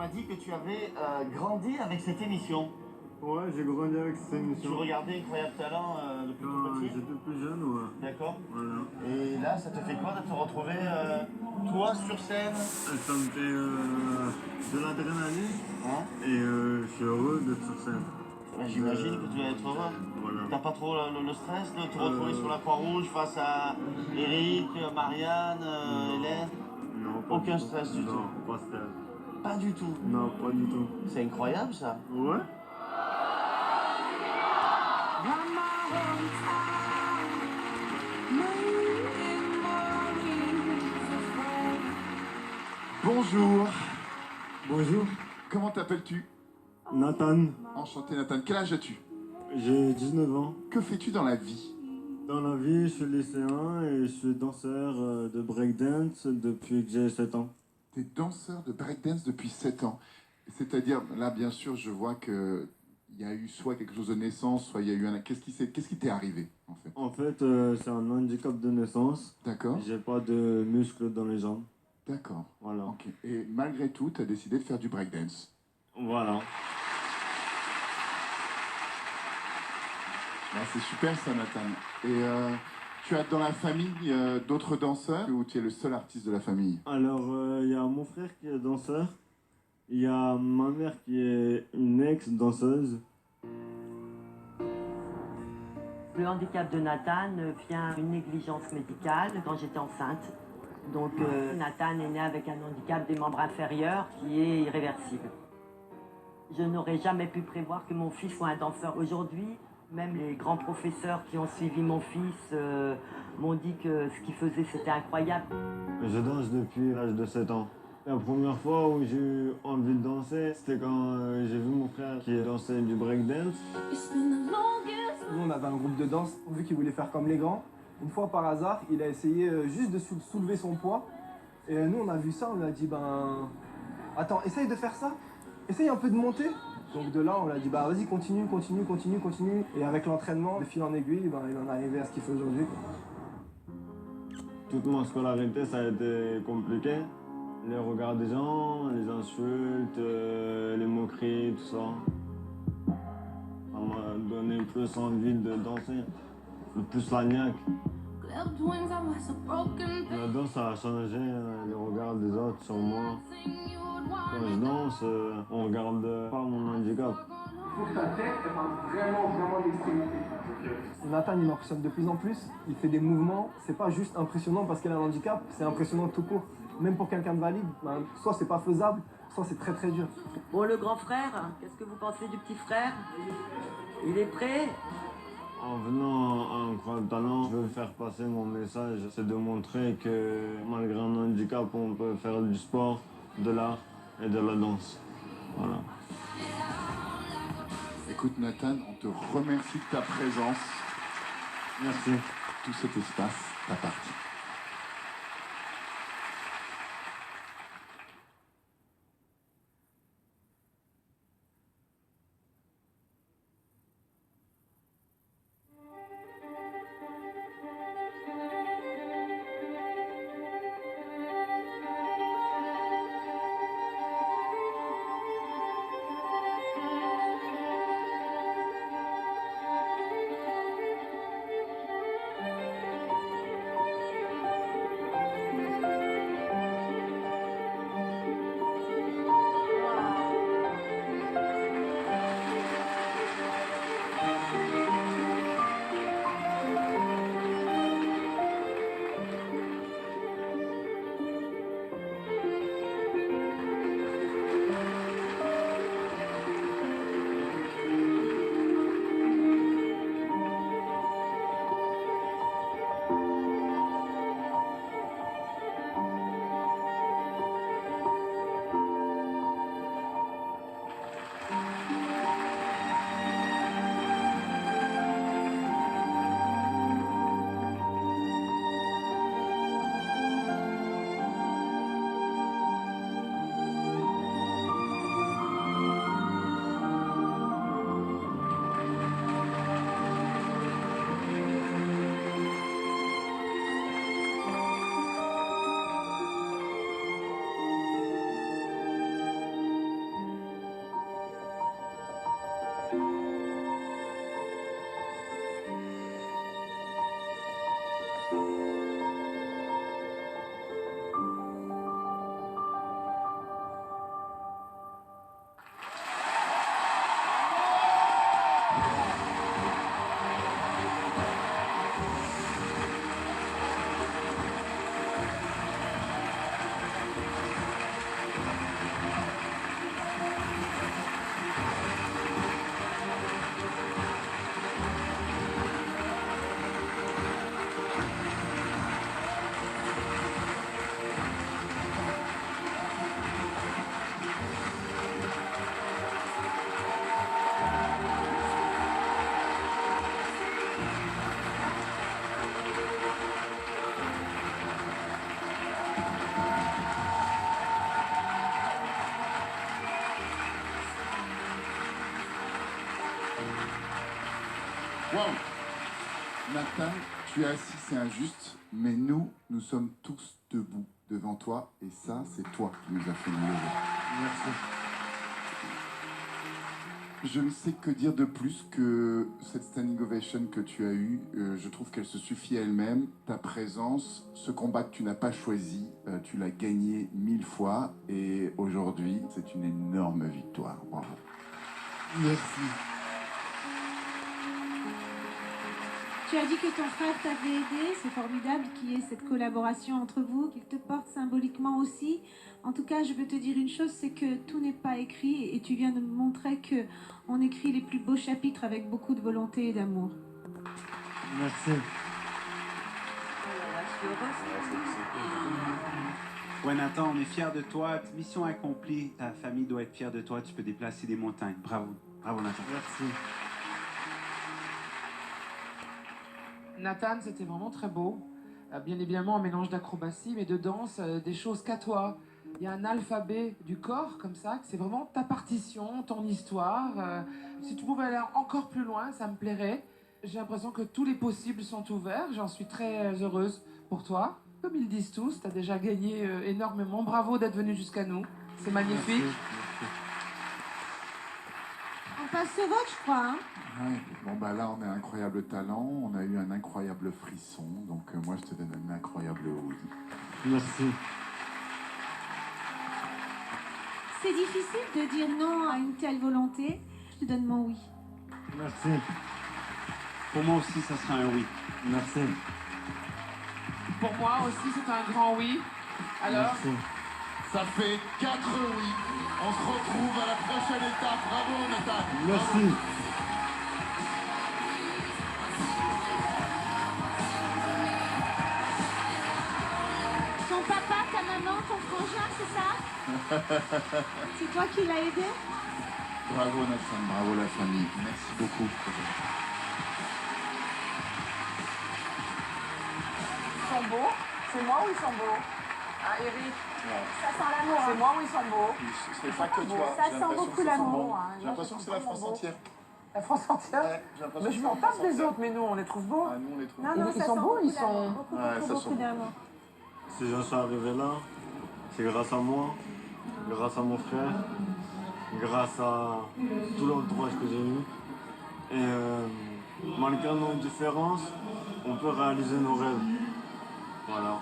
m'a dit que tu avais grandi avec cette émission. Ouais, j'ai grandi avec cette émission. Tu regardais Incroyable Talent depuis tout Quand petit? j'étais plus jeune, ouais. D'accord. Voilà. Et là, ça te fait quoi de te retrouver, toi, sur scène? Ça me fait de l'adrénaline Hein? et je suis heureux d'être sur scène. J'imagine que tu vas être heureux. Voilà. T'as pas trop le stress de te retrouver sur la Croix-Rouge face à Eric, Marianne, Hélène? Non, pas Aucun du tout. stress du tout. Non, pas stress. Pas du tout. Non, pas du tout. C'est incroyable ça. Ouais. Bonjour, Bonjour, comment t'appelles-tu? Nathan. Enchanté Nathan, quel âge as-tu? J'ai 19 ans. Que fais-tu dans la vie? Dans la vie, je suis lycéen et je suis danseur de breakdance depuis que j'ai 7 ans. T'es danseur de breakdance depuis 7 ans. C'est-à-dire, là bien sûr, je vois que il y a eu soit quelque chose de naissance, soit il y a eu un... Qu'est-ce qui t'est arrivé en fait? En fait, c'est un handicap de naissance. D'accord, J'ai pas de muscles dans les jambes. d'accord. Voilà. Ok. Et malgré tout, t'as décidé de faire du breakdance. Voilà. Ah, c'est super ça Nathan. Et tu as dans la famille d'autres danseurs ou tu es le seul artiste de la famille? Alors, il y a mon frère qui est danseur. Il y a ma mère qui est une ex-danseuse. Le handicap de Nathan vient d'une négligence médicale quand j'étais enceinte. Donc Nathan est né avec un handicap des membres inférieurs qui est irréversible. Je n'aurais jamais pu prévoir que mon fils soit un danseur aujourd'hui. Même les grands professeurs qui ont suivi mon fils m'ont dit que ce qu'il faisait c'était incroyable. Je danse depuis l'âge de 7 ans. La première fois où j'ai eu envie de danser, c'était quand j'ai vu mon frère qui dansait du breakdance. Nous, on avait un groupe de danse, vu qu'il voulait faire comme les grands. Une fois, par hasard, il a essayé juste de soulever son poids. Et nous, on a vu ça, on a dit, ben... Attends, essaye de faire ça. Essaye un peu de monter. Donc de là, on a dit, bah vas-y, continue. Et avec l'entraînement, de fil en aiguille, ben, il en est arrivé à ce qu'il fait aujourd'hui. Toute ma scolarité, ça a été compliqué. Les regards des gens, les insultes, les moqueries, tout ça. Ça m'a donné plus envie de danser, plus la niaque. La danse, ça a changé les regards des autres sur moi. Quand je danse, on regarde pas mon handicap. Il faut que ta tête, elle parle vraiment d'extrémité. Nathan, il m'impressionne de plus en plus. Il fait des mouvements. C'est pas juste impressionnant parce qu'il a un handicap, c'est impressionnant tout court. Même pour quelqu'un de valide, ben, soit c'est pas faisable, soit c'est très dur. Bon, le grand frère, qu'est-ce que vous pensez du petit frère? Il est prêt? En venant à Incroyable Talent, je veux faire passer mon message, c'est de montrer que malgré un handicap, on peut faire du sport, de l'art et de la danse. Voilà. Écoute Nathan, on te remercie de ta présence. Merci. Tout cet espace t'appartient. Wow. Nathan, tu es assis, c'est injuste, mais nous sommes tous debout devant toi, et ça, c'est toi qui nous a fait nous lever. Merci. Je ne sais que dire de plus que cette standing ovation que tu as eue. Je trouve qu'elle se suffit à elle-même. Ta présence, ce combat que tu n'as pas choisi, tu l'as gagné 1000 fois. Et aujourd'hui, c'est une énorme victoire. Bravo. Merci. Tu as dit que ton frère t'avait aidé, c'est formidable qu'il y ait cette collaboration entre vous, qu'il te porte symboliquement aussi. En tout cas, je veux te dire une chose, c'est que tout n'est pas écrit et tu viens de me montrer que on écrit les plus beaux chapitres avec beaucoup de volonté et d'amour. Merci. Ouais, Nathan, on est fiers de toi. Mission accomplie. Ta famille doit être fière de toi. Tu peux déplacer des montagnes. Bravo. Bravo, Nathan. Merci. Nathan, c'était vraiment très beau. Bien évidemment, un mélange d'acrobatie, mais de danse, des choses qu'à toi. Il y a un alphabet du corps, comme ça, que c'est vraiment ta partition, ton histoire. Si tu pouvais aller encore plus loin, ça me plairait. J'ai l'impression que tous les possibles sont ouverts. J'en suis très heureuse pour toi. Comme ils disent tous, tu as déjà gagné énormément. Bravo d'être venu jusqu'à nous. C'est magnifique. On passe au vote, je crois. Hein. Ouais. Bon, bah là, on a un incroyable talent. On a eu un incroyable frisson. Donc, moi, je te donne un incroyable oui. Merci. C'est difficile de dire non à une telle volonté. Je te donne mon oui. Merci. Pour moi aussi, ça sera un oui. Merci. Pour moi aussi, c'est un grand oui. Alors, Merci. Ça fait 4 oui. On se retrouve à la prochaine étape. Bravo, Nathan. Merci. Ton papa, ta maman, ton frangin, c'est ça? C'est toi qui l'as aidé? Bravo, Nathan. Bravo, la famille. Merci beaucoup. ils sont beaux. C'est moi ou ils sont beaux? Ah, Eric, Ça sent l'amour. c'est moi ou ils sont beaux? C'est pas que toi. Ça sent beaucoup l'amour. J'ai l'impression que c'est la France entière. La France entière? Ouais, j'ai l'impression Mais que je c'est m'en la France tape des entière. autres, mais nous, on les trouve beaux. Ah, nous, on les trouve. Non, non, Ils ça sont sent beaux, beaucoup ils sont- d'amour. Beaucoup, Ouais, beaucoup, ça beaucoup sent- d'amour. Si j'en suis arrivé là, c'est grâce à moi, grâce à mon frère, grâce à tout l'entourage que j'ai eu. Et malgré nos différences, on peut réaliser nos rêves. Voilà.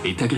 est agréable.